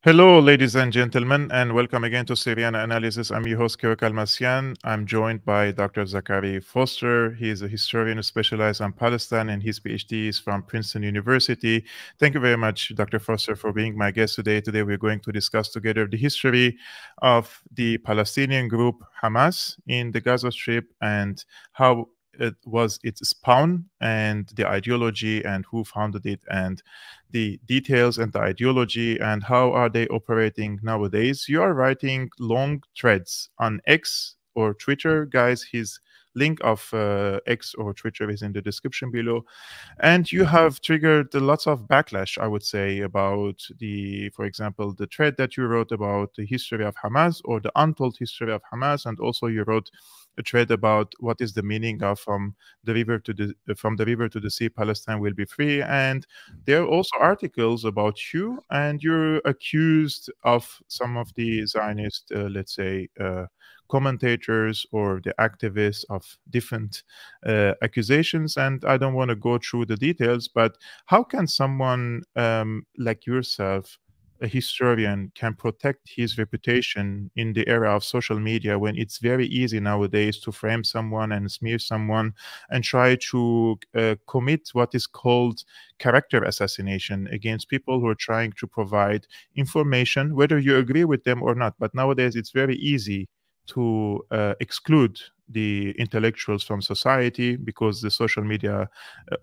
Hello, ladies and gentlemen, and welcome again to Syriana Analysis. I'm your host, Almassian. I'm joined by Dr. Zachary Foster. He is a historian who specializes on Palestine, and his PhD is from Princeton University. Thank you very much, Dr. Foster, for being my guest today. Today, we're going to discuss together the history of the Palestinian group Hamas in the Gaza Strip and how it was its spawn and the ideology and who founded it and the details and the ideology and how are they operating nowadays. You are writing long threads on X or Twitter, guys. His link of X or Twitter is in the description below. And you have triggered lots of backlash, I would say, about for example, the thread that you wrote about the history of Hamas or the untold history of Hamas. And also you wrote a thread about what is the meaning of from the river to the sea, Palestine will be free. And there are also articles about you, and you're accused of some of the Zionist, let's say, commentators or the activists of different accusations. And I don't want to go through the details, but how can someone like yourself, a historian, can protect his reputation in the era of social media when it's very easy nowadays to frame someone and smear someone and try to commit what is called character assassination against people who are trying to provide information, whether you agree with them or not. But nowadays it's very easy to exclude the intellectuals from society because the social media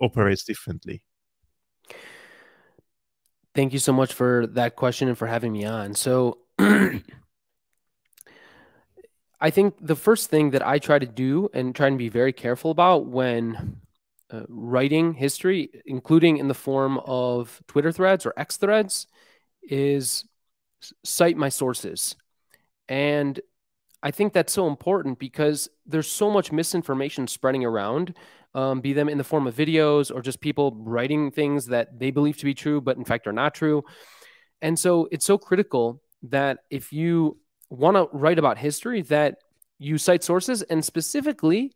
operates differently. Thank you so much for that question and for having me on. So I think the first thing that I try to do and try to be very careful about when writing history, including in the form of Twitter threads or X threads, is cite my sources. And I think that's so important because there's so much misinformation spreading around, be them in the form of videos or just people writing things that they believe to be true, but in fact are not true. And so it's so critical that if you want to write about history, that you cite sources, and specifically,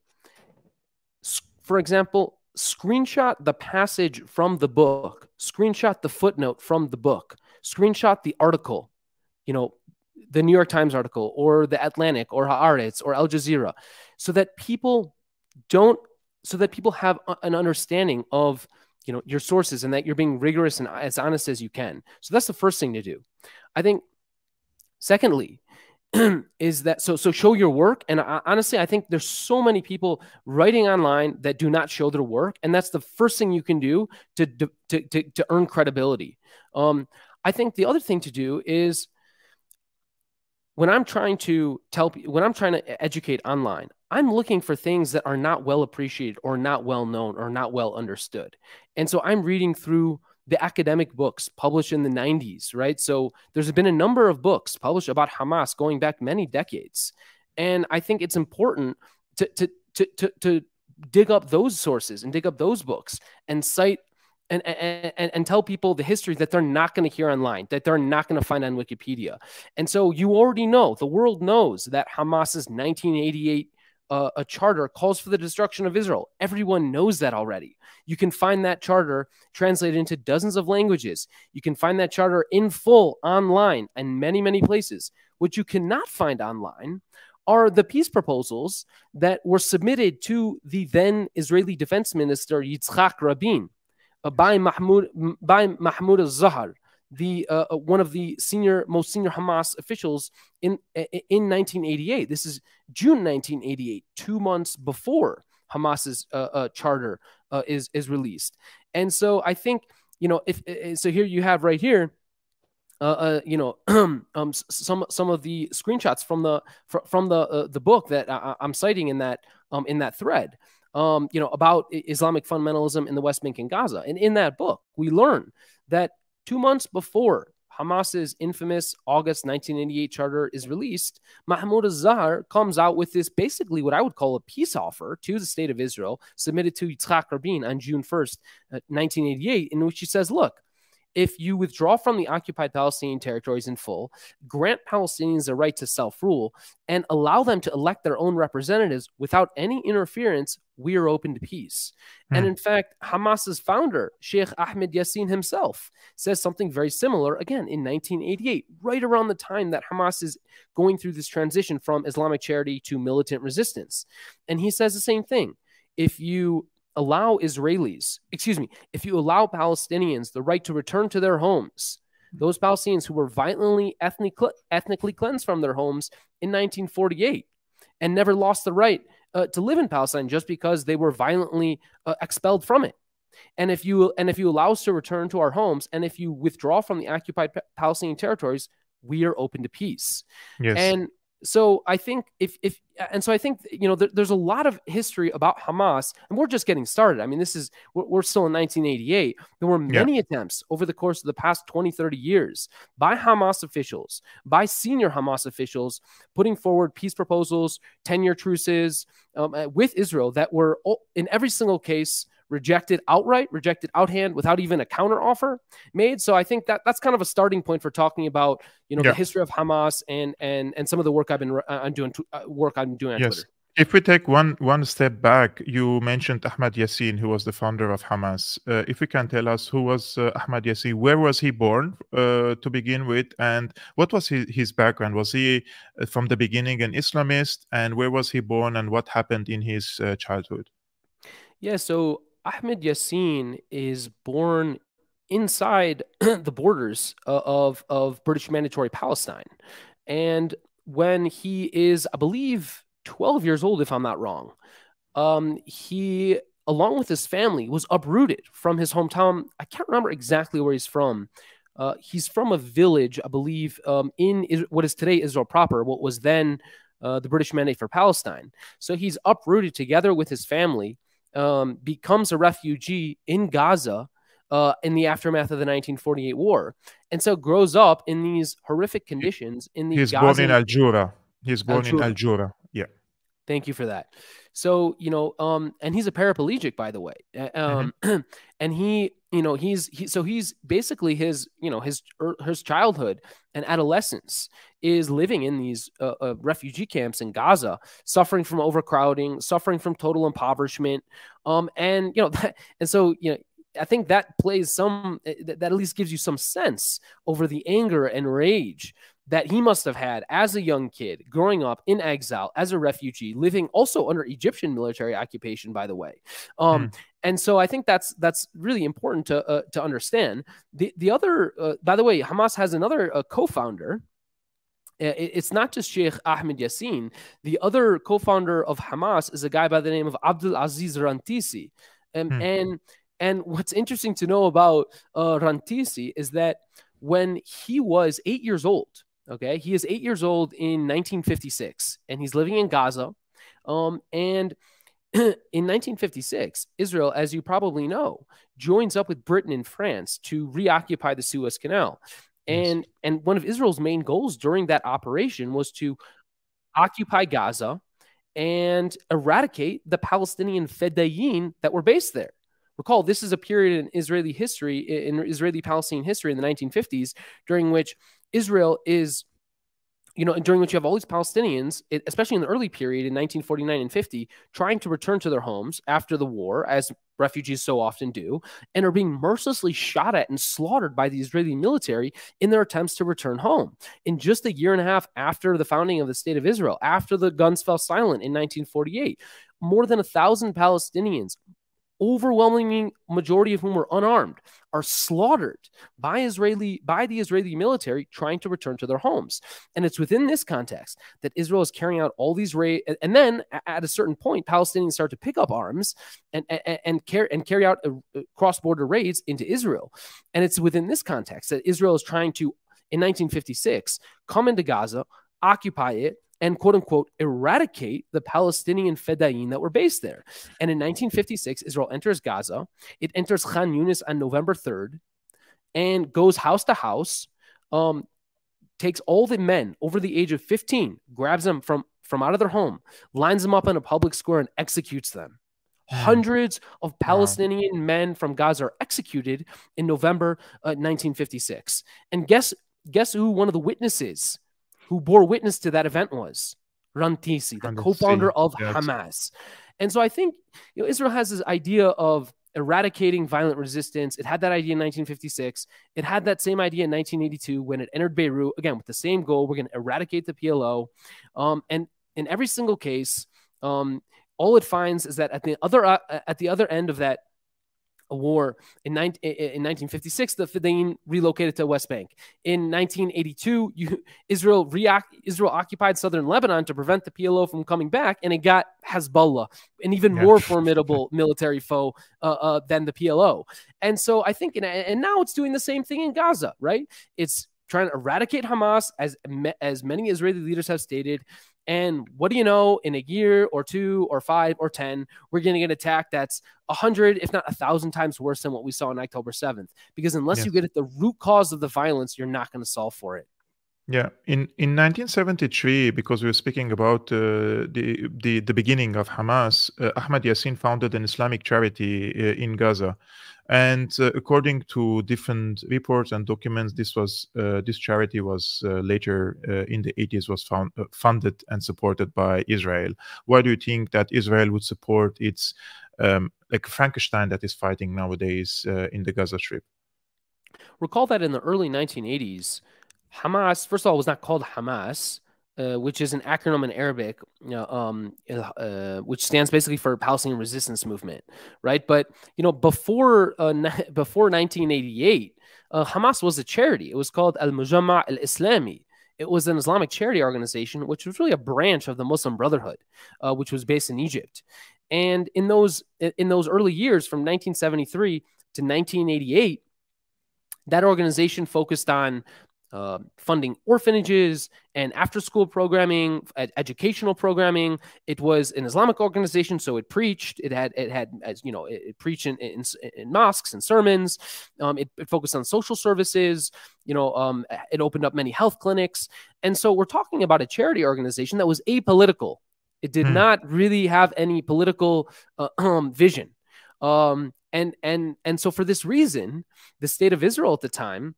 for example, screenshot the passage from the book, screenshot the footnote from the book, screenshot the article, the New York Times article or the Atlantic or Haaretz or Al Jazeera, so that people have an understanding of your sources and that you're being rigorous and as honest as you can. So that's the first thing to do. I think secondly is that so show your work. And honestly, I think there's so many people writing online that do not show their work, and that's the first thing you can do to earn credibility. I think the other thing to do is, when I'm trying to educate online, I'm looking for things that are not well appreciated or not well known or not well understood. And so I'm reading through the academic books published in the 90s, right? So there's been a number of books published about Hamas going back many decades. And I think it's important to dig up those sources and dig up those books and cite and tell people the history that they're not going to hear online, that they're not going to find on Wikipedia. And so you already know, the world knows that Hamas's 1988 a charter calls for the destruction of Israel. Everyone knows that already. You can find that charter translated into dozens of languages. You can find that charter in full online in many, many places. What you cannot find online are the peace proposals that were submitted to the then Israeli Defense Minister Yitzhak Rabin by Mahmoud al-Zahar, one of the most senior Hamas officials in 1988. This is June 1988, 2 months before Hamas's charter is released. And so I think, so here you have right here, some of the screenshots from the book that I'm citing in that thread. About Islamic fundamentalism in the West Bank and Gaza. And in that book, we learn that 2 months before Hamas's infamous August 1988 charter is released, Mahmoud al-Zahar comes out with this, basically what I would call a peace offer to the state of Israel, submitted to Yitzhak Rabin on June 1st, 1988, in which he says, look, if you withdraw from the occupied Palestinian territories in full, grant Palestinians the right to self-rule, and allow them to elect their own representatives without any interference, we are open to peace. And in fact, Hamas's founder, Sheikh Ahmed Yassin himself, says something very similar, again, in 1988, right around the time that Hamas is going through this transition from Islamic charity to militant resistance. And he says the same thing. If you allow Palestinians the right to return to their homes, those Palestinians who were violently ethnically cleansed from their homes in 1948 and never lost the right to live in Palestine just because they were violently expelled from it. And if you allow us to return to our homes, and if you withdraw from the occupied Palestinian territories, we are open to peace. Yes. And so I think there's a lot of history about Hamas, and we're just getting started. I mean, we're still in 1988. There were many attempts over the course of the past 20, 30 years by Hamas officials, by senior Hamas officials, putting forward peace proposals, 10-year truces with Israel that were, in every single case, rejected outright, rejected outhand, without even a counteroffer made. So I think that's kind of a starting point for talking about the history of Hamas and some of the work I've been doing on Twitter. If we take one step back, you mentioned Ahmad Yassin, who was the founder of Hamas. If you can tell us who was Ahmad Yassin, where was he born to begin with, and what was his background? Was he from the beginning an Islamist, and where was he born, and what happened in his childhood? Yeah, so Ahmed Yassin is born inside the borders of British Mandatory Palestine. And when he is, I believe, 12 years old, if I'm not wrong, he, along with his family, was uprooted from his hometown. I can't remember exactly where he's from. He's from a village, I believe, in what is today Israel proper, what was then the British Mandate for Palestine. So he's uprooted together with his family becomes a refugee in Gaza in the aftermath of the 1948 war, and so grows up in these horrific conditions in the He's born in Gazan Al-Jura. He's born in Al-Jura. Al-Jura. Yeah. Thank you for that. So, and he's a paraplegic, by the way. And he's basically his childhood and adolescence is living in these refugee camps in Gaza, suffering from overcrowding, suffering from total impoverishment. And so I think that plays that at least gives you some sense over the anger and rage that he must have had as a young kid, growing up in exile as a refugee, living also under Egyptian military occupation, by the way. And so I think that's really important to understand. The other, by the way, Hamas has another co-founder. It's not just Sheikh Ahmed Yassin. The other co-founder of Hamas is a guy by the name of Abdul Aziz Rantisi. And what's interesting to know about Rantisi is that when he was 8 years old, okay, he is 8 years old in 1956, and he's living in Gaza. And in 1956, Israel, as you probably know, joins up with Britain and France to reoccupy the Suez Canal. And one of Israel's main goals during that operation was to occupy Gaza and eradicate the Palestinian Fedayeen that were based there. Recall, this is a period in Israeli history, in Israeli-Palestinian history in the 1950s, during which Israel is, during which you have all these Palestinians, especially in the early period in 1949 and 50, trying to return to their homes after the war, as refugees so often do, and are being mercilessly shot at and slaughtered by the Israeli military in their attempts to return home. In just a year and a half after the founding of the State of Israel, after the guns fell silent in 1948, more than 1,000 Palestinians, overwhelming majority of whom were unarmed, are slaughtered by the Israeli military trying to return to their homes. And it's within this context that Israel is carrying out all these raids. And then at a certain point, Palestinians start to pick up arms and carry out cross-border raids into Israel. And it's within this context that Israel is trying to, in 1956, come into Gaza, occupy it, and quote unquote eradicate the Palestinian Fedayeen that were based there. And in 1956, Israel enters Gaza. It enters Khan Yunis on November 3rd and goes house to house, takes all the men over the age of 15, grabs them from out of their home, lines them up in a public square and executes them. Hundreds of Palestinian men from Gaza are executed in November 1956. And guess who one of the witnesses who bore witness to that event was? Rantisi, the co-founder of Hamas. And so I think Israel has this idea of eradicating violent resistance. It had that idea in 1956. It had that same idea in 1982 when it entered Beirut, again, with the same goal. We're going to eradicate the PLO. And in every single case, all it finds is that at the other end of that war in 1956, the Fedayeen relocated to West Bank. In 1982, Israel occupied southern Lebanon to prevent the PLO from coming back, and it got Hezbollah, an even more formidable military foe than the PLO. And so I think, and now it's doing the same thing in Gaza, right? It's trying to eradicate Hamas, as many Israeli leaders have stated. And what do you know, in a year or 2 or 5 or 10, we're going to get an attack that's 100, if not 1,000 times worse than what we saw on October 7th. Because unless you get at the root cause of the violence, you're not going to solve for it. Yeah, in 1973, because we were speaking about the beginning of Hamas, Ahmad Yassin founded an Islamic charity in Gaza, and according to different reports and documents, this charity was later in the 80s was funded and supported by Israel. Why do you think that Israel would support its like Frankenstein that is fighting nowadays in the Gaza Strip? Recall that in the early 1980s. Hamas, first of all, was not called Hamas, which is an acronym in Arabic, which stands basically for Palestinian Resistance Movement, right? But before 1988, Hamas was a charity. It was called Al-Mujamma Al-Islami. It was an Islamic charity organization, which was really a branch of the Muslim Brotherhood, which was based in Egypt. And in those early years, from 1973 to 1988, that organization focused on funding orphanages and after-school programming, educational programming. It was an Islamic organization, so it preached. It had, as you know, it preached in mosques and sermons. It focused on social services. It opened up many health clinics, and so we're talking about a charity organization that was apolitical. It did not really have any political vision, and so for this reason, the state of Israel at the time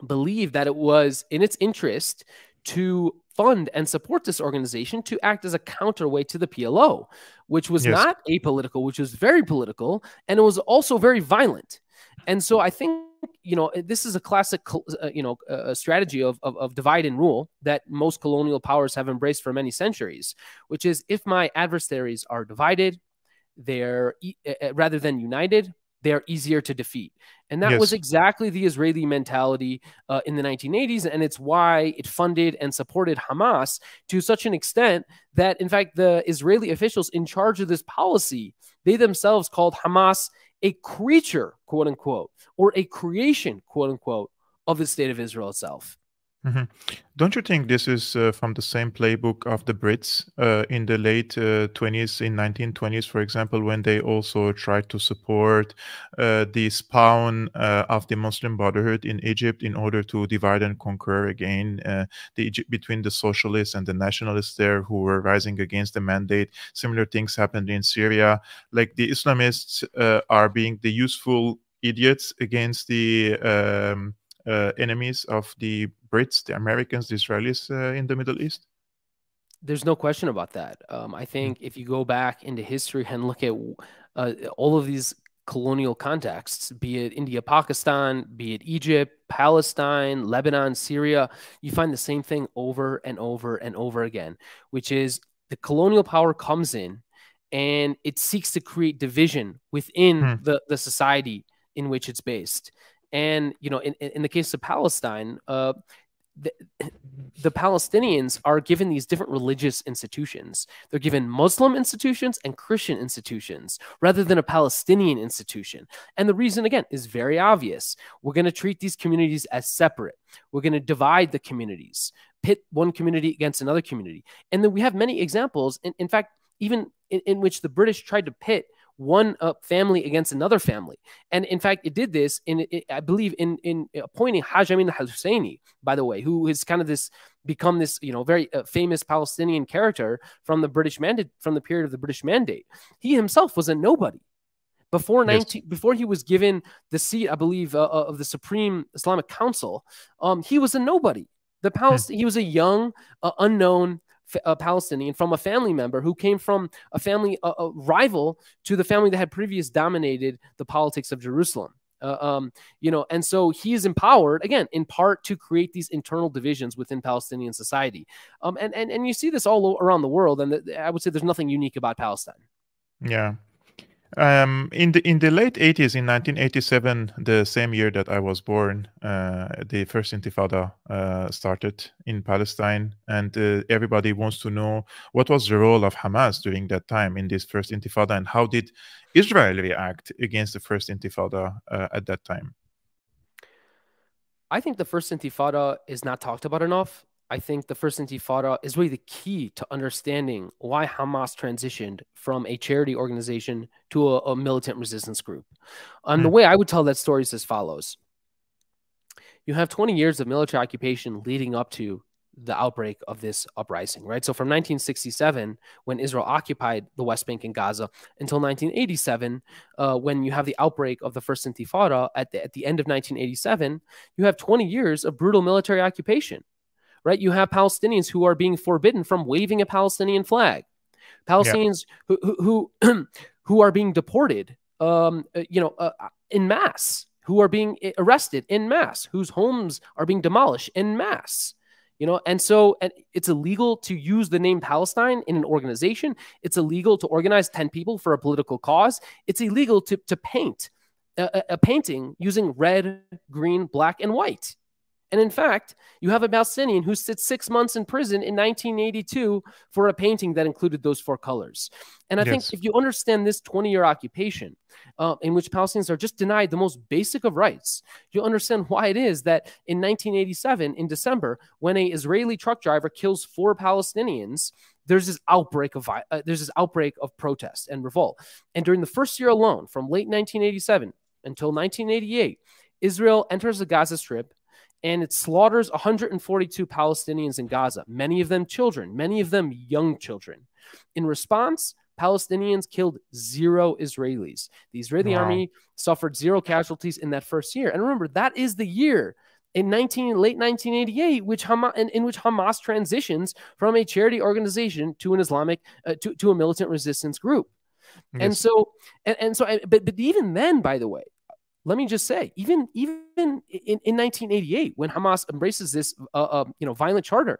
believed that it was in its interest to fund and support this organization to act as a counterweight to the PLO, which was not apolitical, which was very political, and it was also very violent. And so I think, this is a classic, strategy of divide and rule that most colonial powers have embraced for many centuries, which is if my adversaries are divided, they're rather than united, they're easier to defeat. And that was exactly the Israeli mentality in the 1980s. And it's why it funded and supported Hamas to such an extent that, in fact, the Israeli officials in charge of this policy, they themselves called Hamas a creature, quote unquote, or a creation, quote unquote, of the state of Israel itself. Don't you think this is from the same playbook of the Brits in the late 20s, in 1920s, for example, when they also tried to support the spawn of the Muslim Brotherhood in Egypt in order to divide and conquer again between the socialists and the nationalists there who were rising against the mandate. Similar things happened in Syria. Like the Islamists are being the useful idiots against the enemies of the Brits, the Americans, the Israelis in the Middle East? There's no question about that. I think if you go back into history and look at all of these colonial contexts, be it India, Pakistan, be it Egypt, Palestine, Lebanon, Syria, you find the same thing over and over and over again, which is the colonial power comes in and it seeks to create division within the society in which it's based. And, in the case of Palestine, the Palestinians are given these different religious institutions. They're given Muslim institutions and Christian institutions rather than a Palestinian institution. And the reason, again, is very obvious. We're going to treat these communities as separate. We're going to divide the communities, pit one community against another community. And then we have many examples, in fact, even in which the British tried to pit one family against another family. And in fact, it did this I believe in appointing Haj Amin al-Husseini, by the way, who has kind of become this, very famous Palestinian character from the British mandate, from the period of the British Mandate. He himself was a nobody. Before he was given the seat, I believe, of the Supreme Islamic Council, he was a nobody. He was a young, unknown Palestinian from a family member who came from a family rival to the family that had previously dominated the politics of Jerusalem. And so he is empowered, again, in part to create these internal divisions within Palestinian society. And you see this all around the world. And I would say there's nothing unique about Palestine. Yeah. In the late 80s, in 1987, the same year that I was born, the first Intifada started in Palestine, and everybody wants to know what was the role of Hamas during that time in this first Intifada, and how did Israel react against the first Intifada at that time? I think the first Intifada is not talked about enough. I think the first Intifada is really the key to understanding why Hamas transitioned from a charity organization to a militant resistance group. The way I would tell that story is as follows. You have 20 years of military occupation leading up to the outbreak of this uprising, right? So from 1967, when Israel occupied the West Bank and Gaza, until 1987, when you have the outbreak of the first Intifada at the end of 1987, you have 20 years of brutal military occupation. Right, you have Palestinians who are being forbidden from waving a Palestinian flag, Palestinians who are being deported, in mass, who are being arrested in mass, whose homes are being demolished in mass. And so it's illegal to use the name Palestine in an organization. It's illegal to organize 10 people for a political cause. It's illegal to paint a painting using red, green, black, and white. And in fact, you have a Palestinian who sits 6 months in prison in 1982 for a painting that included those 4 colors. And I think if you understand this 20-year occupation in which Palestinians are just denied the most basic of rights, you'll understand why it is that in 1987, in December, when an Israeli truck driver kills 4 Palestinians, there's this outbreak of protest and revolt. And during the first year alone, from late 1987 until 1988, Israel enters the Gaza Strip and it slaughters 142 Palestinians in Gaza, many of them children, many of them young children. In response, Palestinians killed 0 Israelis. The Israeli army suffered 0 casualties in that first year. And remember, that is the year in late 1988, in which Hamas transitions from a charity organization to an Islamic to a militant resistance group. Yes. But even then, by the way, let me just say, even in 1988, when Hamas embraces this violent charter,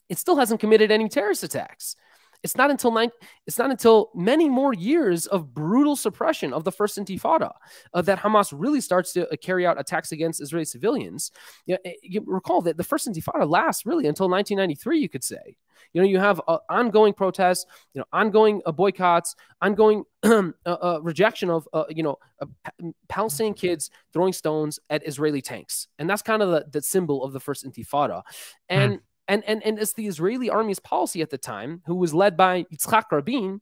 it still hasn't committed any terrorist attacks. It's not until many more years of brutal suppression of the first Intifada that Hamas really starts to carry out attacks against Israeli civilians. You recall that the first Intifada lasts really until 1993, you could say. You have ongoing protests, ongoing boycotts, ongoing rejection of Palestinian kids throwing stones at Israeli tanks, and that's kind of the symbol of the first Intifada. And it's the Israeli army's policy at the time, who was led by Yitzhak Rabin,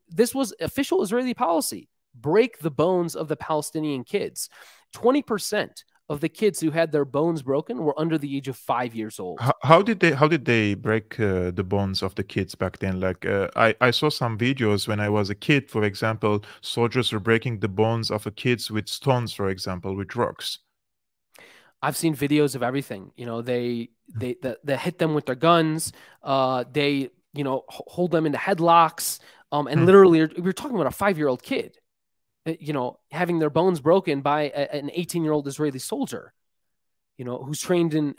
this was official Israeli policy: break the bones of the Palestinian kids. 20% of the kids who had their bones broken were under the age of 5 years old. How did they break the bones of the kids back then? Like I saw some videos when I was a kid, for example, soldiers were breaking the bones of kids with stones, for example, with rocks. I've seen videos of everything. They hit them with their guns. They hold them into headlocks. And literally, we're talking about a 5-year-old kid, having their bones broken by an 18-year-old Israeli soldier, who's trained in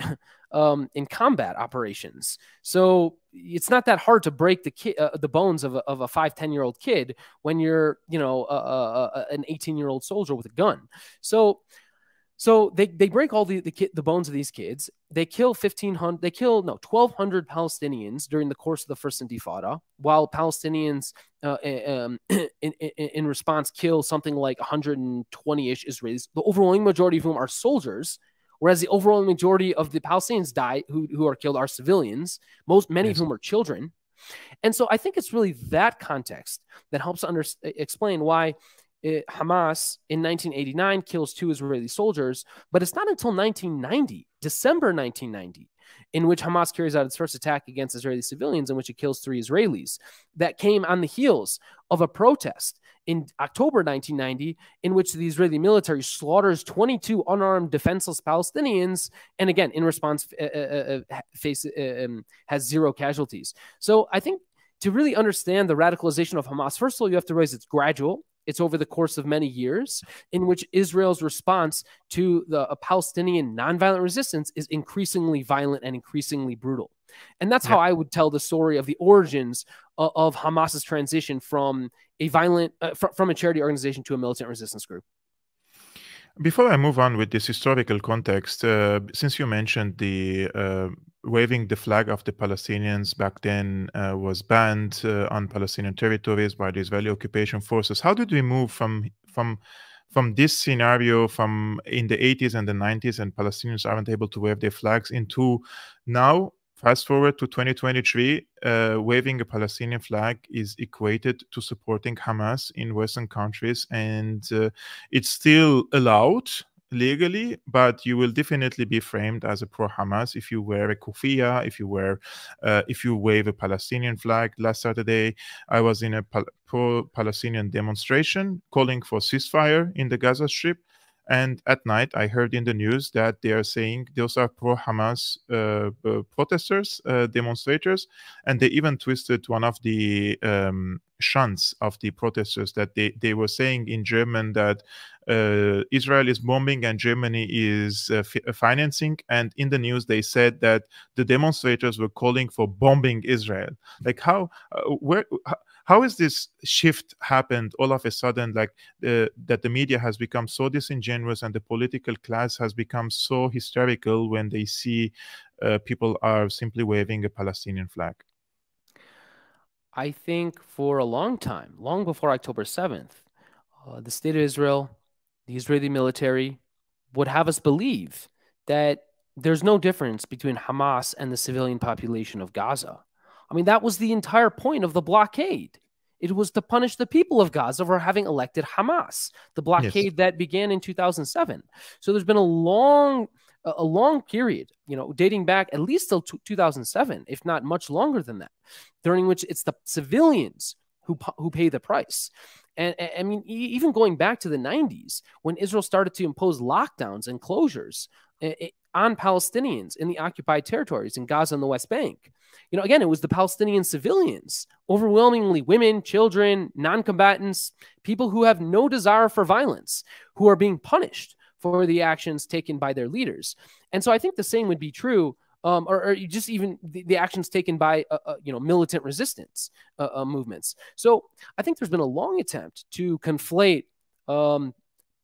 combat operations. So it's not that hard to break the bones of a 5-10-year-old kid when you're an 18-year-old soldier with a gun. So they break all the bones of these kids. They kill 1,200 Palestinians during the course of the first Intifada, while Palestinians in response kill something like 120-ish Israelis, the overwhelming majority of whom are soldiers, whereas the overwhelming majority of the Palestinians who are killed are civilians, many of whom are children. And so I think it's really that context that helps explain why Hamas in 1989 kills 2 Israeli soldiers, but it's not until December 1990, in which Hamas carries out its first attack against Israeli civilians, in which it kills 3 Israelis. That came on the heels of a protest in October 1990, in which the Israeli military slaughters 22 unarmed, defenseless Palestinians, and again, in response, has 0 casualties. So I think to really understand the radicalization of Hamas, first of all, you have to realize it's gradual. It's over the course of many years, in which Israel's response to the Palestinian nonviolent resistance is increasingly violent and increasingly brutal. And that's how I would tell the story of the origins of Hamas's transition from a charity organization to a militant resistance group. Before I move on with this historical context, since you mentioned the waving the flag of the Palestinians back then was banned on Palestinian territories by the Israeli occupation forces, how did we move from this scenario from in the 80s and the 90s, and Palestinians aren't able to wave their flags, into now, fast forward to 2023, waving a Palestinian flag is equated to supporting Hamas in Western countries, and it's still allowed legally, but you will definitely be framed as a pro-Hamas if you wear a kufiya, if you wave a Palestinian flag. Last Saturday, I was in a pro-Palestinian demonstration calling for ceasefire in the Gaza Strip. And at night, I heard in the news that they are saying those are pro-Hamas protesters, demonstrators, and they even twisted one of the shunts of the protesters, that they were saying in German that Israel is bombing and Germany is financing. And in the news, they said that the demonstrators were calling for bombing Israel. Like How is this shift happened all of a sudden, like that the media has become so disingenuous and the political class has become so hysterical when they see people are simply waving a Palestinian flag? I think for a long time, long before October 7th, the state of Israel, the Israeli military would have us believe that there's no difference between Hamas and the civilian population of Gaza. I mean, that was the entire point of the blockade. It was to punish the people of Gaza for having elected Hamas, the Yes. blockade that began in 2007. So there's been a long period, dating back at least till 2007, if not much longer than that, during which it's the civilians who pay the price. And I mean, even going back to the 90s, when Israel started to impose lockdowns and closures on Palestinians in the occupied territories in Gaza and the West Bank, again, it was the Palestinian civilians, overwhelmingly women, children, non-combatants, people who have no desire for violence, who are being punished for the actions taken by their leaders. And so I think the same would be true, or just even the actions taken by militant resistance movements. So I think there's been a long attempt to conflate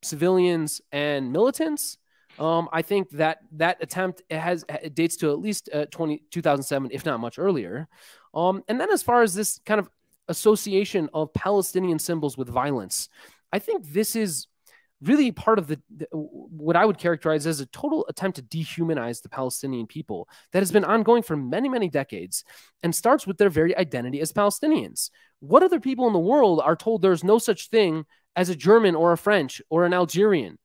civilians and militants. I think that attempt it dates to at least 2007, if not much earlier. And then as far as this kind of association of Palestinian symbols with violence, I think this is really part of what I would characterize as a total attempt to dehumanize the Palestinian people that has been ongoing for many, many decades and starts with their very identity as Palestinians. What other people in the world are told there's no such thing as a German or a French or an Algerian?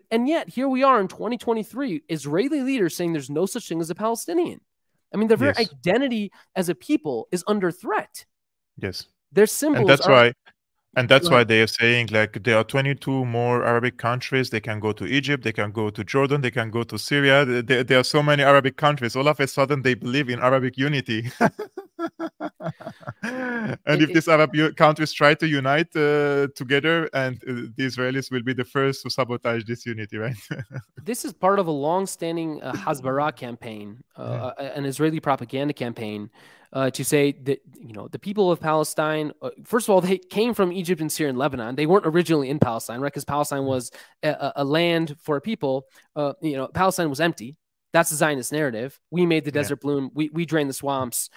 And yet here we are in 2023, Israeli leaders saying there's no such thing as a Palestinian. I mean, their very identity as a people is under threat. Yes. Their symbols And that's why they are saying, like, there are 22 more Arabic countries. They can go to Egypt, they can go to Jordan, they can go to Syria. There are so many Arabic countries. All of a sudden, they believe in Arabic unity. And if these Arab countries try to unite together, and the Israelis will be the first to sabotage this unity, right? This is part of a long-standing Hasbara campaign, an Israeli propaganda campaign, to say that the people of Palestine, first of all, they came from Egypt and Syria and Lebanon. They weren't originally in Palestine, right? Because Palestine was a land for a people. Palestine was empty. That's the Zionist narrative. We made the desert bloom. We drained the swamps.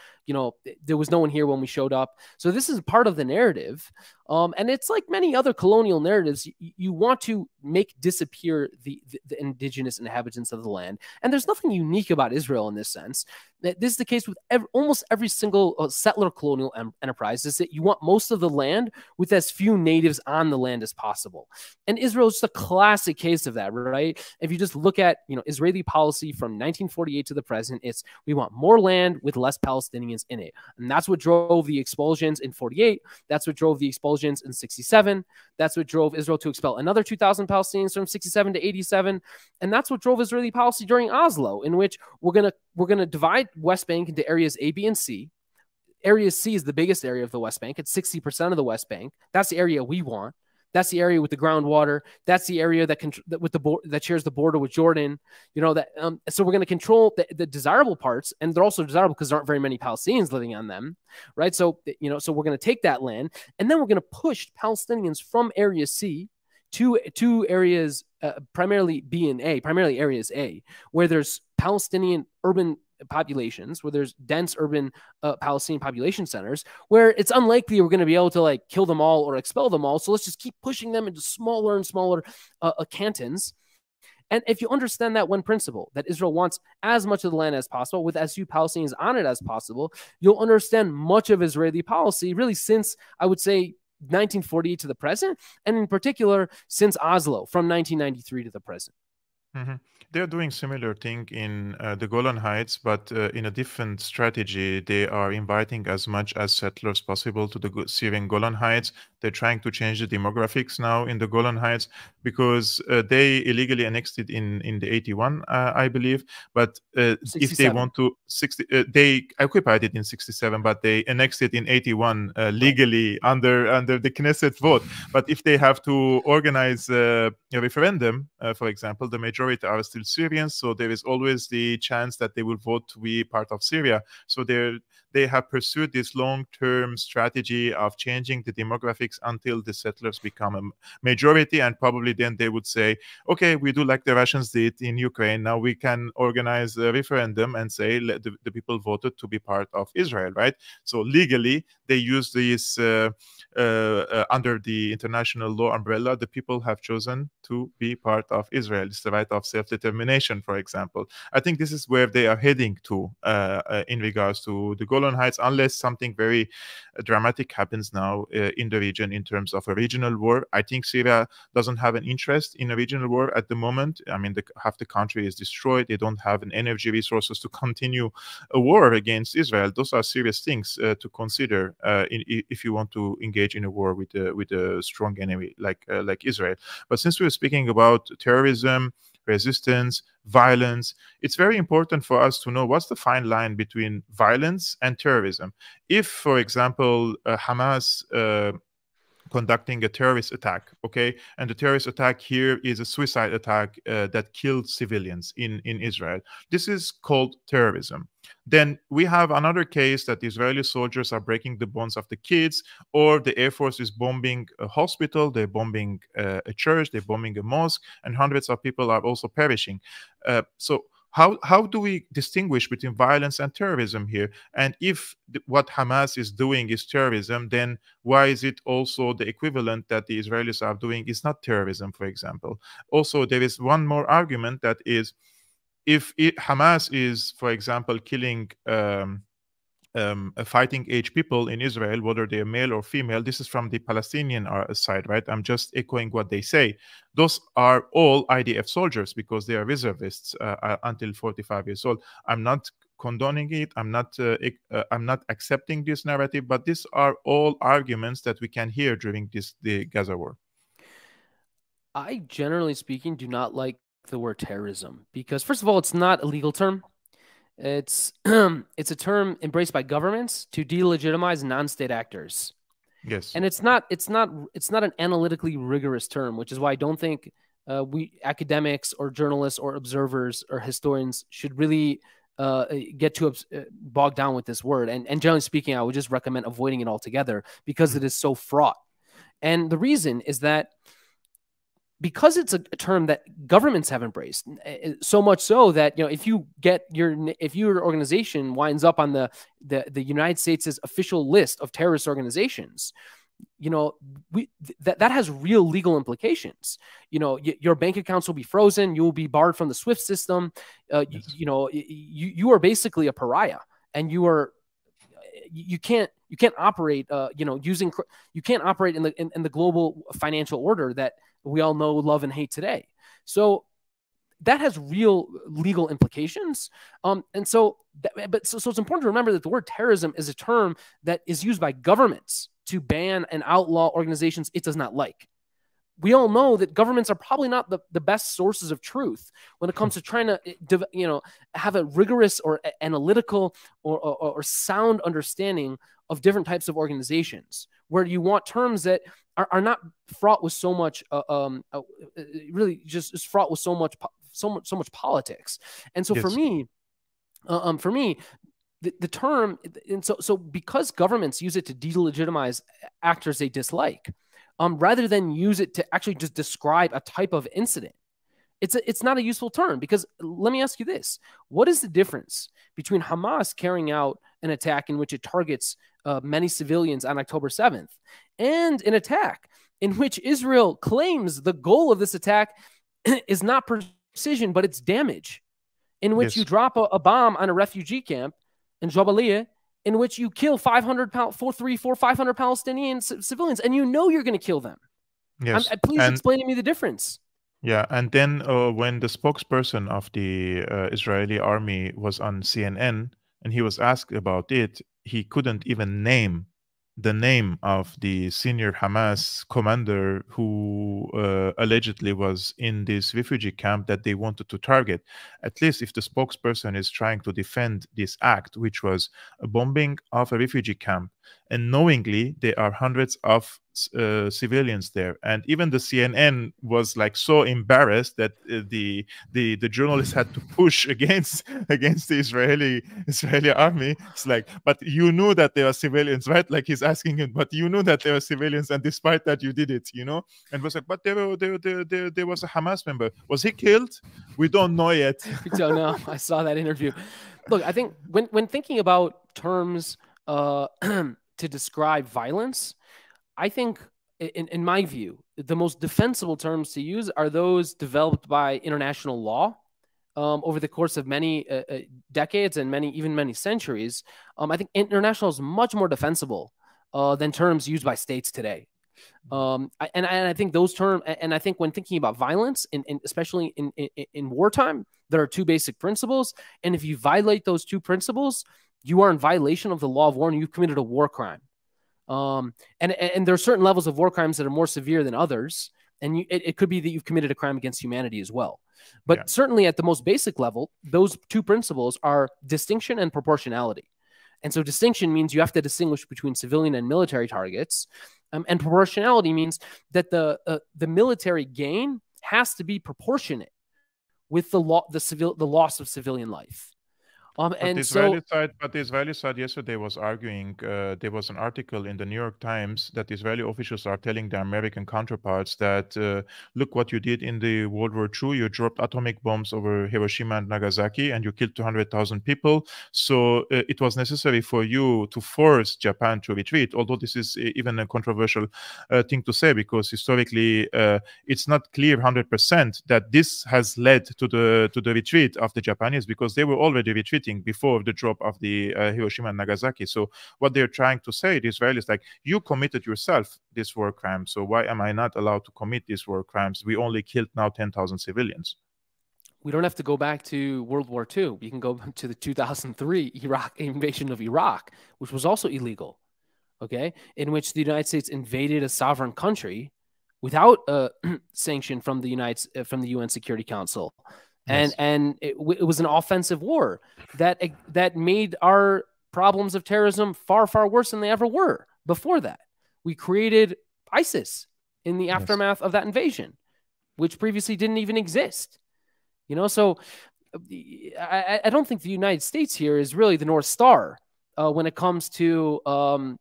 There was no one here when we showed up. So this is part of the narrative. And it's like many other colonial narratives. You want to make disappear the indigenous inhabitants of the land. And there's nothing unique about Israel in this sense. This is the case with almost every single settler colonial enterprise, is that you want most of the land with as few natives on the land as possible. And Israel is just a classic case of that, right? If you just look at Israeli policy from 1948 to the present, it's we want more land with less Palestinians in it. And that's what drove the expulsions in 48. That's what drove the expulsions in 67. That's what drove Israel to expel another 2,000 Palestinians from 67 to 87. And that's what drove Israeli policy during Oslo, in which we're going to divide West Bank into areas A, B, and C. Area C is the biggest area of the West Bank. It's 60% of the West Bank. That's the area we want. That's the area with the groundwater. That's the area that shares the border with Jordan. So we're going to control the desirable parts, and they're also desirable because there aren't very many Palestinians living on them, right? So so we're going to take that land, and then we're going to push Palestinians from Area C to areas primarily B and A, primarily areas A, where there's Palestinian urban populations, where there's dense urban Palestinian population centers, where it's unlikely we're going to be able to kill them all or expel them all. So let's just keep pushing them into smaller and smaller cantons. And if you understand that one principle, that Israel wants as much of the land as possible with as few Palestinians on it as possible, you'll understand much of Israeli policy really since, I would say, 1948 to the present, and in particular since Oslo from 1993 to the present. Mm-hmm. They're doing similar thing in the Golan Heights, but in a different strategy. They are inviting as much as settlers possible to the Syrian Golan Heights. They're trying to change the demographics now in the Golan Heights because they illegally annexed it in the 81, I believe. But if they want to, they occupied it in 67, but they annexed it in 81 legally under the Knesset vote. But if they have to organize a referendum, for example, the majority are still Syrians, so there is always the chance that they will vote to be part of Syria. So they're they have pursued this long-term strategy of changing the demographics until the settlers become a majority, and probably then they would say, okay, we do like the Russians did in Ukraine, now we can organize a referendum and say the people voted to be part of Israel, right? So legally they use this under the international law umbrella, the people have chosen to be part of Israel. It's the right of self-determination, for example. I think this is where they are heading to in regards to the Golan Heights, unless something very dramatic happens now in the region in terms of a regional war. I think Syria doesn't have an interest in a regional war at the moment. I mean, half the country is destroyed. They don't have an energy resources to continue a war against Israel. Those are serious things to consider if you want to engage in a war with a strong enemy like Israel. But since we're speaking about terrorism, resistance, violence, it's very important for us to know what's the fine line between violence and terrorism. If, for example, Hamas conducting a terrorist attack, okay, and the terrorist attack here is a suicide attack that killed civilians in Israel, this is called terrorism. Then we have another case that Israeli soldiers are breaking the bones of the kids, or the Air Force is bombing a hospital, they're bombing a church, they're bombing a mosque, and hundreds of people are also perishing. So how do we distinguish between violence and terrorism here? And if what Hamas is doing is terrorism, then why is it also the equivalent that the Israelis are doing is not terrorism, for example? Also, there is one more argument that is, if Hamas is, for example, killing fighting age people in Israel, whether they're male or female, this is from the Palestinian side, right? I'm just echoing what they say. Those are all IDF soldiers because they are reservists until 45 years old. I'm not condoning it. I'm not accepting this narrative, but these are all arguments that we can hear during the Gaza war. I, generally speaking, do not like the word terrorism because, first of all, it's not a legal term. It's it's a term embraced by governments to delegitimize non-state actors. Yes, and it's not an analytically rigorous term, which is why I don't think we academics or journalists or observers or historians should really get too bogged down with this word. And generally speaking, I would just recommend avoiding it altogether because it is so fraught. And the reason is that because it's a term that governments have embraced, so much so that, you know, if your organization winds up on the United States' official list of terrorist organizations, you know, that has real legal implications. You know, your bank accounts will be frozen. You will be barred from the SWIFT system. Yes. You are basically a pariah, and you can't operate. You can't operate in the global financial order that we all know, love, and hate today. So that has real legal implications. So it's important to remember that the word terrorism is a term that is used by governments to ban and outlaw organizations it does not like. We all know that governments are probably not the best sources of truth when it comes to trying to, have a rigorous or analytical or sound understanding of different types of organizations, where you want terms that are not fraught with so much, really just is fraught with so much politics. And so yes. for me, the term, and so because governments use it to delegitimize actors they dislike, rather than use it to actually just describe a type of incident, it's not a useful term. Because let me ask you this: what is the difference between Hamas carrying out an attack in which it targets many civilians on October 7th and an attack in which Israel claims the goal of this attack is not precision, but it's damage, in which you drop a bomb on a refugee camp in Jabalia, in which you kill 500 Palestinian civilians, and you know you're going to kill them? Yes. Please explain to me the difference. Yeah, and then when the spokesperson of the Israeli army was on CNN and he was asked about it, he couldn't even name the name of the senior Hamas commander who allegedly was in this refugee camp that they wanted to target. At least if the spokesperson is trying to defend this act, which was a bombing of a refugee camp, and knowingly there are hundreds of civilians there. And even the CNN was like so embarrassed that the journalists had to push against the Israeli army. It's like, but you knew that there are civilians, right? Like he's asking him, but you knew that there are civilians, and despite that, you did it, And was like, but there was a Hamas member. Was he killed? We don't know yet. We don't know. I saw that interview. Look, I think when thinking about terms to describe violence, I think, in my view, the most defensible terms to use are those developed by international law over the course of many decades and many centuries. I think international is much more defensible than terms used by states today. I think those terms, and I think when thinking about violence, especially in wartime, there are two basic principles. And if you violate those two principles, you are in violation of the law of war and you've committed a war crime. And there are certain levels of war crimes that are more severe than others. And it could be that you've committed a crime against humanity as well. But certainly at the most basic level, those two principles are distinction and proportionality. And so distinction means you have to distinguish between civilian and military targets. And proportionality means that the military gain has to be proportionate with the loss of civilian life. But the Israeli side yesterday was arguing, there was an article in the New York Times that Israeli officials are telling their American counterparts that, look what you did in the World War II. You dropped atomic bombs over Hiroshima and Nagasaki and you killed 200,000 people. So it was necessary for you to force Japan to retreat, although this is even a controversial thing to say, because historically it's not clear 100% that this has led to the retreat of the Japanese, because they were already retreating before the drop of the Hiroshima and Nagasaki. So what they're trying to say, the Israelis, like, you committed yourself this war crime, so why am I not allowed to commit these war crimes? We only killed now 10,000 civilians. We don't have to go back to World War II. We can go to the 2003 invasion of Iraq, which was also illegal, okay, in which the United States invaded a sovereign country without sanction from the UN Security Council. Yes. And it was an offensive war that made our problems of terrorism far, far worse than they ever were before that. We created ISIS in the aftermath of that invasion, which previously didn't even exist. So I don't think the United States here is really the North Star when it comes to when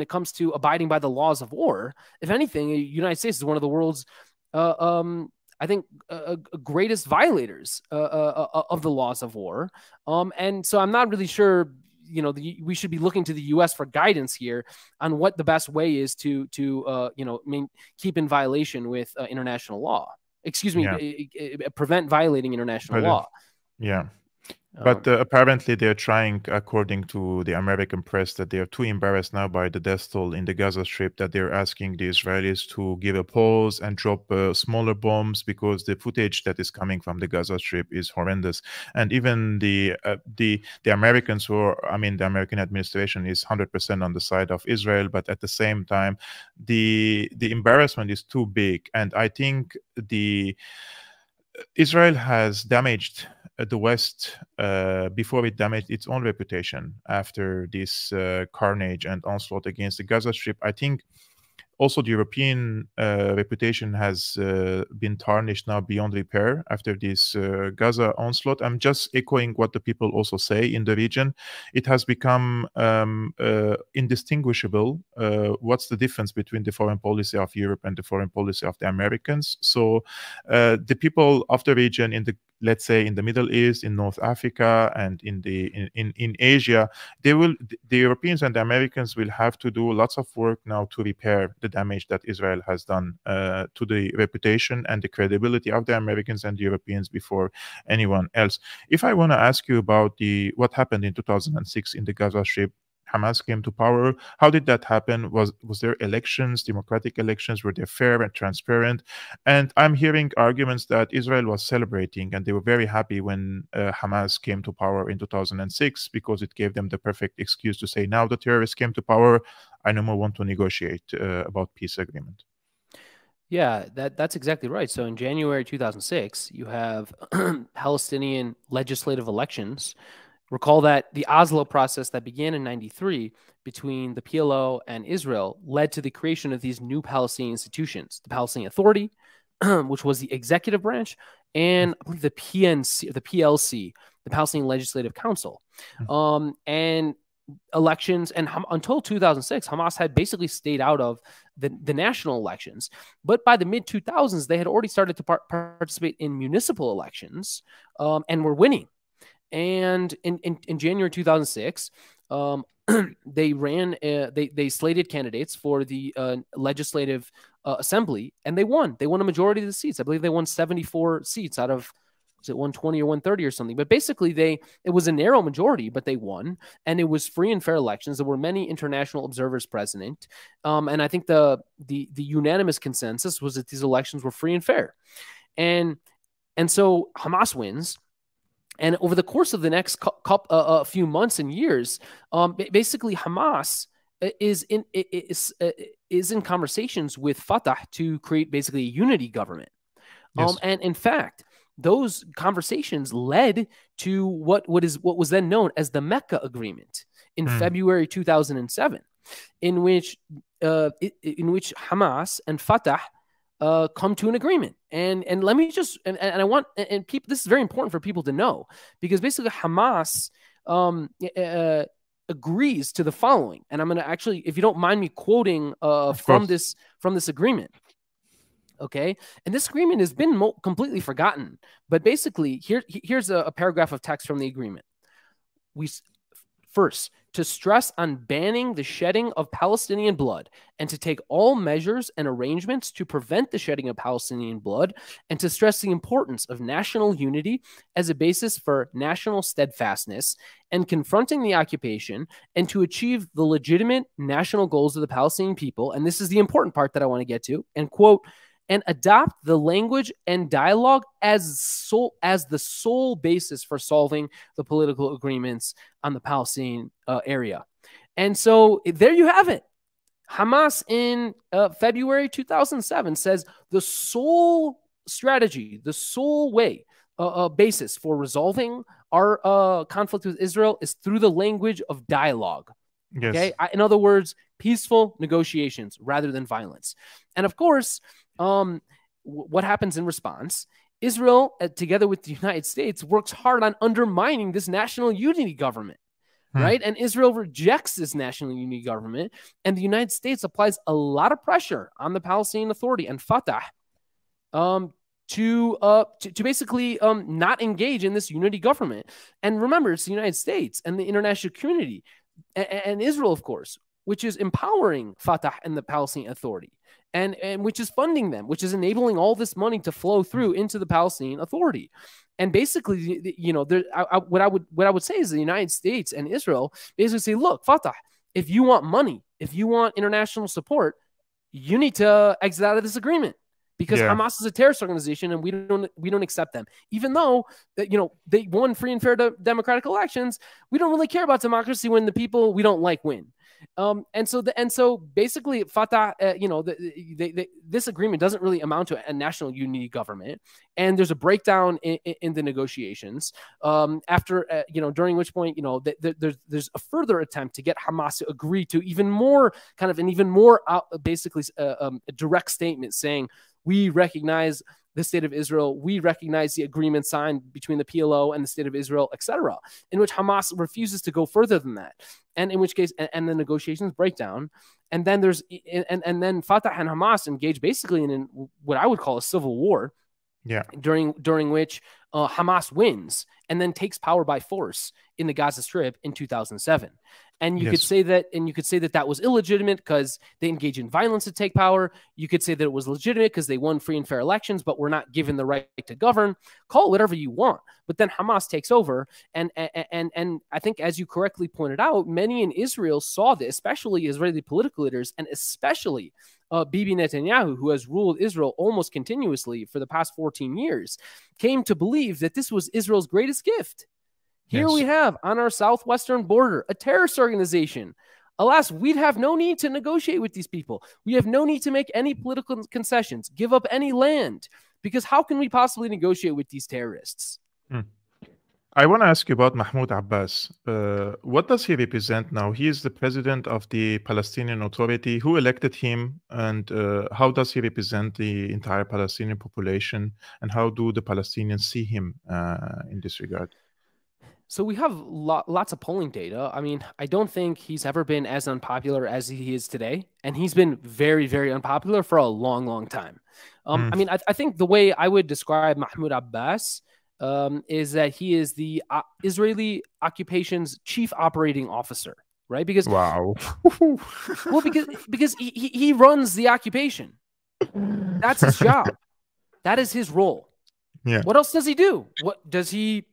it comes to abiding by the laws of war. If anything, the United States is one of the world's I think greatest violators of the laws of war. And so I'm not really sure, we should be looking to the U.S. for guidance here on what the best way is to keep in violation with international law. Excuse me, prevent violating international law. Yeah. But apparently they're trying, according to the American press, that they are too embarrassed now by the death toll in the Gaza Strip that they're asking the Israelis to give a pause and drop smaller bombs, because the footage that is coming from the Gaza Strip is horrendous. And even the Americans the American administration is 100% on the side of Israel, but at the same time, the embarrassment is too big. And I think Israel has damaged the West before it damaged its own reputation after this carnage and onslaught against the Gaza Strip. I think also the European reputation has been tarnished now beyond repair after this Gaza onslaught. I'm just echoing what the people also say in the region. It has become indistinguishable. What's the difference between the foreign policy of Europe and the foreign policy of the Americans? So the people of the region, let's say in the Middle East, in North Africa, and in Asia, the Europeans and the Americans will have to do lots of work now to repair the damage that Israel has done to the reputation and the credibility of the Americans and the Europeans before anyone else. If I want to ask you about what happened in 2006 in the Gaza Strip, Hamas came to power. How did that happen? Was there elections, democratic elections? Were they fair and transparent? And I'm hearing arguments that Israel was celebrating and they were very happy when Hamas came to power in 2006, because it gave them the perfect excuse to say, now the terrorists came to power, I no more want to negotiate about peace agreement. Yeah, that's exactly right. So in January 2006, you have Palestinian legislative elections Recall that the Oslo process that began in 93 between the PLO and Israel led to the creation of these new Palestinian institutions, the Palestinian Authority, which was the executive branch, and I believe the PLC, the Palestinian Legislative Council. And elections, and until 2006, Hamas had basically stayed out of the national elections. But by the mid-2000s, they had already started to participate in municipal elections and were winning. And in January 2006, they slated candidates for the legislative assembly, and they won. They won a majority of the seats. I believe they won 74 seats out of, was it 120 or 130 or something? But basically, it was a narrow majority, but they won, and it was free and fair elections. There were many international observers present, and I think the unanimous consensus was that these elections were free and fair, and so Hamas wins. And over the course of the next few months and years, basically Hamas is in conversations with Fatah to create basically a unity government. Yes. And in fact, those conversations led to what was then known as the Mecca Agreement in February 2007, in which Hamas and Fatah come to an agreement. And let me just, and I want, and people, this is very important for people to know, because basically Hamas agrees to the following. And I'm going to actually, if you don't mind me quoting from this agreement. Okay. And this agreement has been completely forgotten, but basically here's a paragraph of text from the agreement. First, to stress on banning the shedding of Palestinian blood, and to take all measures and arrangements to prevent the shedding of Palestinian blood, and to stress the importance of national unity as a basis for national steadfastness and confronting the occupation, and to achieve the legitimate national goals of the Palestinian people. And this is the important part that I want to get to, and quote, and adopt the language and dialogue as the sole basis for solving the political agreements on the Palestinian area. And so there you have it. Hamas in February 2007 says the sole strategy, the sole way, basis for resolving our conflict with Israel is through the language of dialogue. Yes. Okay. In other words, peaceful negotiations rather than violence. And of course, what happens in response? Israel, together with the United States, works hard on undermining this national unity government, right? And Israel rejects this national unity government, and the United States applies a lot of pressure on the Palestinian Authority and Fatah to basically not engage in this unity government. And remember, it's the United States and the international community and Israel, of course, which is empowering Fatah and the Palestinian Authority. And which is funding them, which is enabling all this money to flow through into the Palestinian Authority. And basically, you know, what I would say is the United States and Israel basically say, look, Fatah, if you want money, if you want international support, you need to exit out of this agreement, because Hamas is a terrorist organization and we don't accept them. Even though that, you know, they won free and fair democratic elections, we don't really care about democracy when the people we don't like win. And so basically Fatah, this agreement doesn't really amount to a national unity government. And there's a breakdown in the negotiations after, during which point, there's a further attempt to get Hamas to agree to even more a direct statement saying, we recognize the state of Israel, we recognize the agreement signed between the PLO and the state of Israel, etc., in which Hamas refuses to go further than that. And in which case, and the negotiations break down. And then then Fatah and Hamas engage basically in what I would call a civil war. Yeah. During which Hamas wins and then takes power by force in the Gaza Strip in 2007. And you could say that was illegitimate because they engage in violence to take power. You could say that it was legitimate because they won free and fair elections, but were not given the right to govern. Call it whatever you want. But then Hamas takes over. And I think, as you correctly pointed out, many in Israel saw this, especially Israeli political leaders, and especially Bibi Netanyahu, who has ruled Israel almost continuously for the past 14 years, came to believe that this was Israel's greatest gift. Here we have on our southwestern border a terrorist organization. Alas, we'd have no need to negotiate with these people. We have no need to make any political concessions, give up any land, because how can we possibly negotiate with these terrorists? I want to ask you about Mahmoud Abbas. What does he represent now? He is the president of the Palestinian Authority. Who elected him, and how does he represent the entire Palestinian population? And how do the Palestinians see him in this regard? So we have lots of polling data. I mean, I don't think he's ever been as unpopular as he is today, and he's been very, very unpopular for a long, long time. I mean, I think the way I would describe Mahmoud Abbas is that he is the Israeli occupation's chief operating officer, right? Because Wow. well, because he runs the occupation. That's his job. That is his role. Yeah. What else does he do? What does he?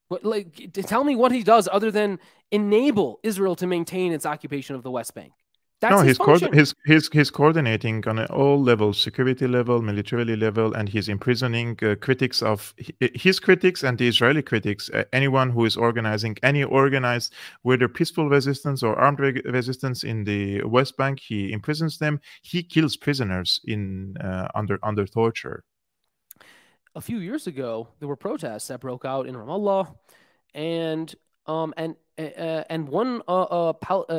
What, like, tell me what he does other than enable Israel to maintain its occupation of the West Bank. That's his function. He's coordinating on all levels, security level, military level, and he's imprisoning critics of his critics and the Israeli critics. Anyone who is organizing any organized, whether peaceful resistance or armed resistance in the West Bank, he imprisons them. He kills prisoners in under torture. A few years ago, there were protests that broke out in Ramallah, and one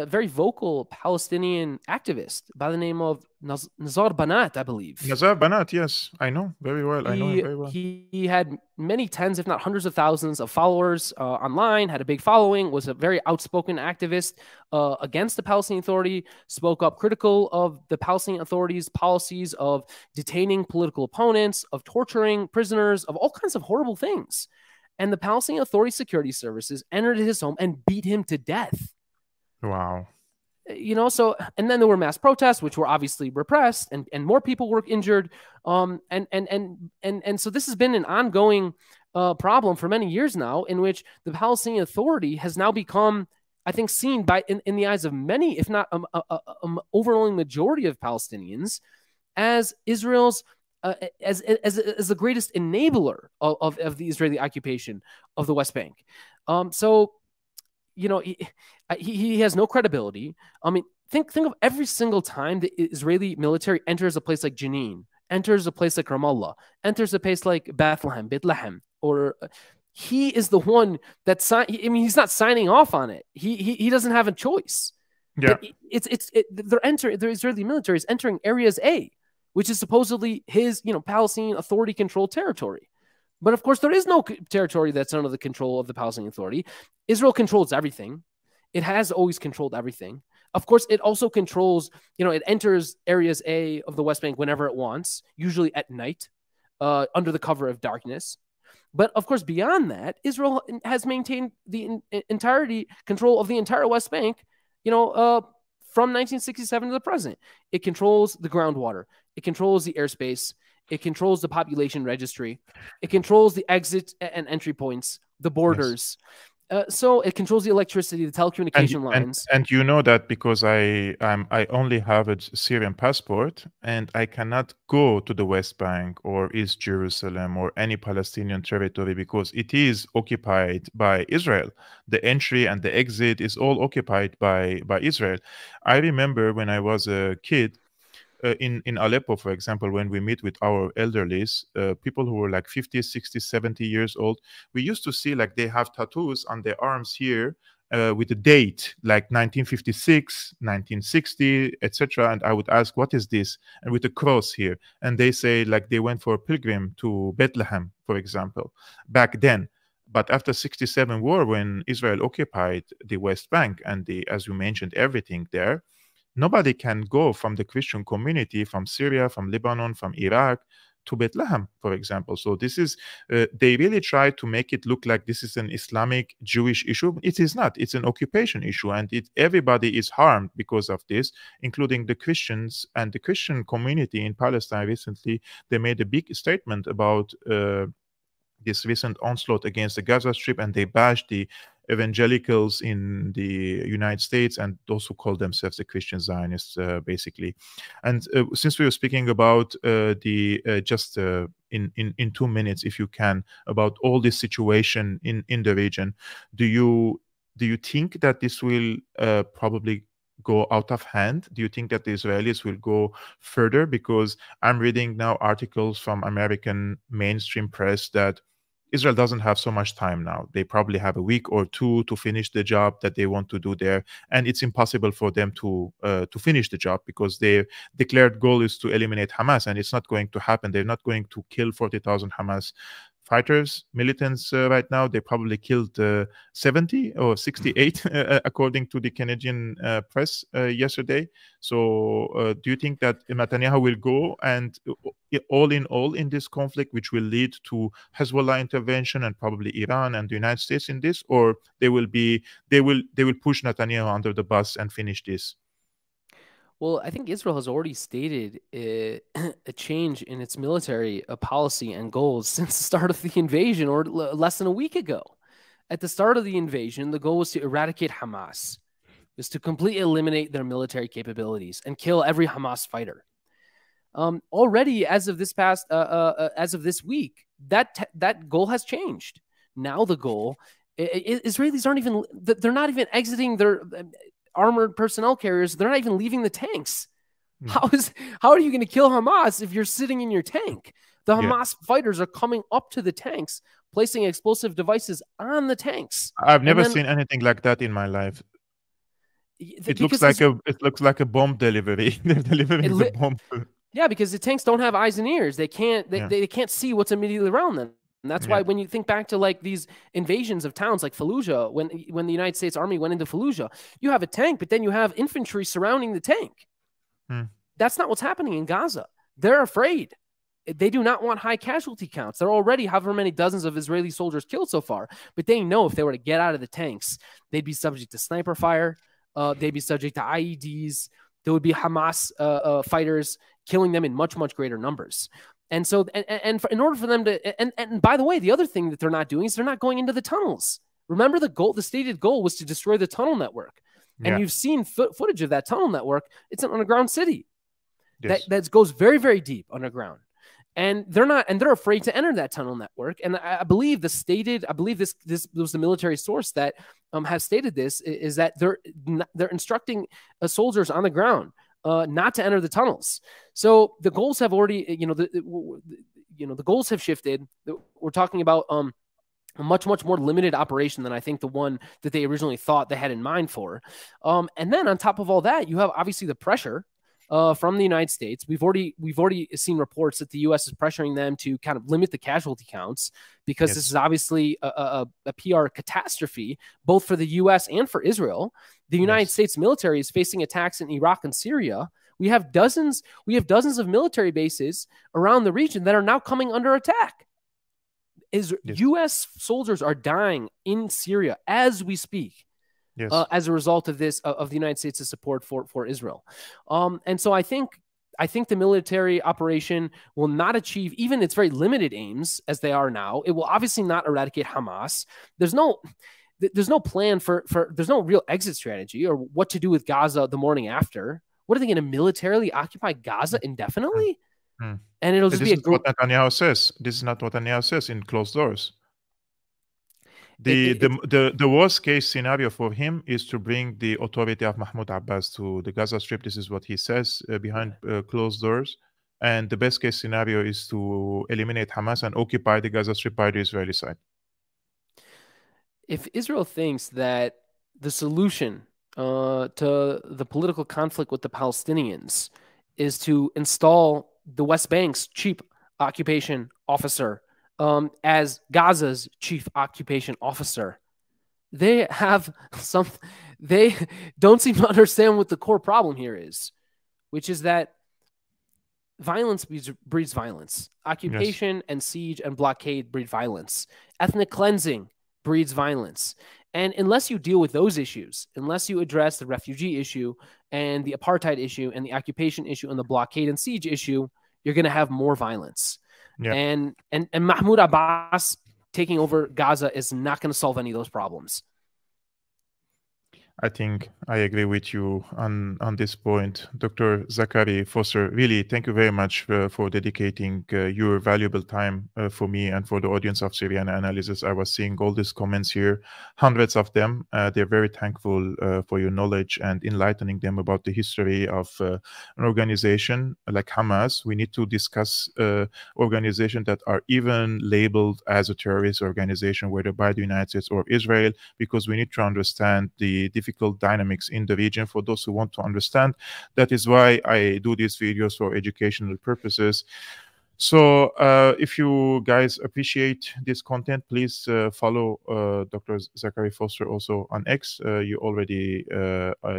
very vocal Palestinian activist by the name of Nazar Banat, I believe. Nazar Banat, yes, I know very well. I know him very well. He had many tens, if not hundreds of thousands of followers online, had a big following, was a very outspoken activist against the Palestinian Authority, spoke up critical of the Palestinian Authority's policies of detaining political opponents, of torturing prisoners, of all kinds of horrible things. And the Palestinian Authority security services entered his home and beat him to death. Wow. You know, so, and then there were mass protests, which were obviously repressed, and more people were injured. And so this has been an ongoing problem for many years now, in which the Palestinian Authority has now become, I think, seen by in the eyes of many, if not overwhelming majority of Palestinians, as Israel's as the greatest enabler of the Israeli occupation of the West Bank. So, you know, he has no credibility. I mean, think of every single time the Israeli military enters a place like Jenin, enters a place like Ramallah, enters a place like Bethlehem, or he is the one that I mean, he's not signing off on it. He doesn't have a choice. Yeah, the Israeli military is entering areas A, which is supposedly his, Palestinian Authority controlled territory. But of course, there is no territory that's under the control of the Palestinian Authority. Israel controls everything. It has always controlled everything. Of course, it also controls, it enters areas A of the West Bank whenever it wants, usually at night, under the cover of darkness. But of course, beyond that, Israel has maintained the entirety control of the entire West Bank, from 1967 to the present. It controls the groundwater. It controls the airspace. It controls the population registry. It controls the exit and entry points, the borders. Yes. So it controls the electricity, the telecommunication lines. And you know that because I only have a Syrian passport, and I cannot go to the West Bank or East Jerusalem or any Palestinian territory because it is occupied by Israel. The entry and the exit is all occupied by Israel. I remember when I was a kid, in Aleppo, for example, when we meet with our elderlies, people who were like 50, 60, 70 years old, we used to see like they have tattoos on their arms here with a date, like 1956, 1960, etc. And I would ask, what is this? And with a cross here. And they say like they went for a pilgrim to Bethlehem, for example, back then. But after 67 war, when Israel occupied the West Bank and as you mentioned, everything there, nobody can go from the Christian community, from Syria, from Lebanon, from Iraq to Bethlehem, for example. So this is, they really try to make it look like this is an Islamic Jewish issue. It is not. It's an occupation issue. And everybody is harmed because of this, including the Christians and the Christian community in Palestine. Recently, they made a big statement about this recent onslaught against the Gaza Strip, and they bashed the evangelicals in the United States and those who call themselves the Christian Zionists, basically. And since we were speaking about just in 2 minutes, if you can, about all this situation in the region, do you think that this will probably go out of hand? Do you think that the Israelis will go further? Because I'm reading now articles from American mainstream press that Israel doesn't have so much time now. They probably have a week or two to finish the job that they want to do there, and it's impossible for them to finish the job because their declared goal is to eliminate Hamas, and it's not going to happen. They're not going to kill 40,000 Hamas fighters, militants right now. They probably killed 70 or 68, according to the Canadian press yesterday. So do you think that Netanyahu will go and all in this conflict, which will lead to Hezbollah intervention and probably Iran and the United States in this, or they will push Netanyahu under the bus and finish this? Well, I think Israel has already stated a change in its military policy and goals since the start of the invasion, or less than a week ago. At the start of the invasion, the goal was to eradicate Hamas, was to completely eliminate their military capabilities and kill every Hamas fighter. Already, as of this week, that goal has changed. Now the goal, Israelis they're not even exiting their armored personnel carriers. They're not even leaving the tanks. How are you going to kill Hamas if you're sitting in your tank? The Hamas fighters are coming up to the tanks, placing explosive devices on the tanks. I've never seen anything like that in my life. It looks like a bomb delivery. They're delivering the bomb. Yeah, because the tanks don't have eyes and ears. They can't see what's immediately around them. And that's why when you think back to like these invasions of towns like Fallujah, when the United States Army went into Fallujah, you have a tank, but then you have infantry surrounding the tank. That's not what's happening in Gaza. They're afraid. They do not want high casualty counts. There are already however many dozens of Israeli soldiers killed so far, but they know if they were to get out of the tanks, they'd be subject to sniper fire. They'd be subject to IEDs. There would be Hamas fighters killing them in much, much greater numbers. And so, in order for them to, and by the way, the other thing that they're not doing is they're not going into the tunnels. Remember, the stated goal was to destroy the tunnel network. And you've seen footage of that tunnel network. It's an underground city that goes very, very deep underground. And they're afraid to enter that tunnel network. And I believe this was the military source that has stated this, is that they're instructing soldiers on the ground not to enter the tunnels. So the goals have already, the goals have shifted. We're talking about a much, much more limited operation than I think the one that they originally thought they had in mind for. And then on top of all that, you have obviously the pressure from the United States. We've already seen reports that the U.S. is pressuring them to kind of limit the casualty counts because this is obviously a PR catastrophe, both for the U.S. and for Israel. The United States military is facing attacks in Iraq and Syria. We have dozens of military bases around the region that are now coming under attack. U.S. soldiers are dying in Syria as we speak. As a result of this, of the United States' support for Israel. And so I think the military operation will not achieve even its very limited aims as they are now. It will obviously not eradicate Hamas. There's no plan there's no real exit strategy or what to do with Gaza the morning after. What are they going to militarily occupy Gaza indefinitely? And it'll just be what Netanyahu says. This is not what Netanyahu says in closed doors. The worst case scenario for him is to bring the authority of Mahmoud Abbas to the Gaza Strip. This is what he says behind closed doors. And the best case scenario is to eliminate Hamas and occupy the Gaza Strip by the Israeli side. If Israel thinks that the solution to the political conflict with the Palestinians is to install the West Bank's chief occupation officer as Gaza's chief occupation officer, they don't seem to understand what the core problem here is, which is that violence breeds violence. Occupation and siege and blockade breed violence. Ethnic cleansing breeds violence. And unless you deal with those issues, unless you address the refugee issue and the apartheid issue and the occupation issue and the blockade and siege issue, you're going to have more violence. And Mahmoud Abbas taking over Gaza is not going to solve any of those problems. I think I agree with you on this point. Dr. Zachary Foster, really, thank you very much for dedicating your valuable time for me and for the audience of Syriana Analysis. I was seeing all these comments here, hundreds of them. They're very thankful for your knowledge and enlightening them about the history of an organization like Hamas. We need to discuss organizations that are even labeled as a terrorist organization, whether by the United States or Israel, because we need to understand the difficult dynamics in the region for those who want to understand. That is why I do these videos for educational purposes. So if you guys appreciate this content, please follow Dr. Zachary Foster also on X. You already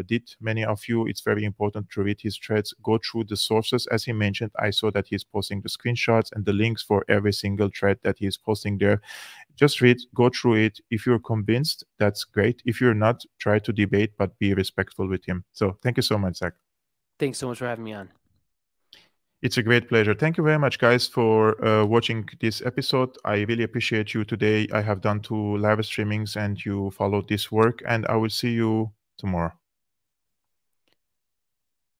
did, many of you. It's very important to read his threads, go through the sources. As he mentioned, I saw that he's posting the screenshots and the links for every single thread that he's posting there. Just read, go through it. If you're convinced, that's great. If you're not, try to debate, but be respectful with him. So thank you so much, Zach. Thanks so much for having me on. It's a great pleasure. Thank you very much, guys, for watching this episode. I really appreciate you today. I have done 2 live streamings and you followed this work, and I will see you tomorrow.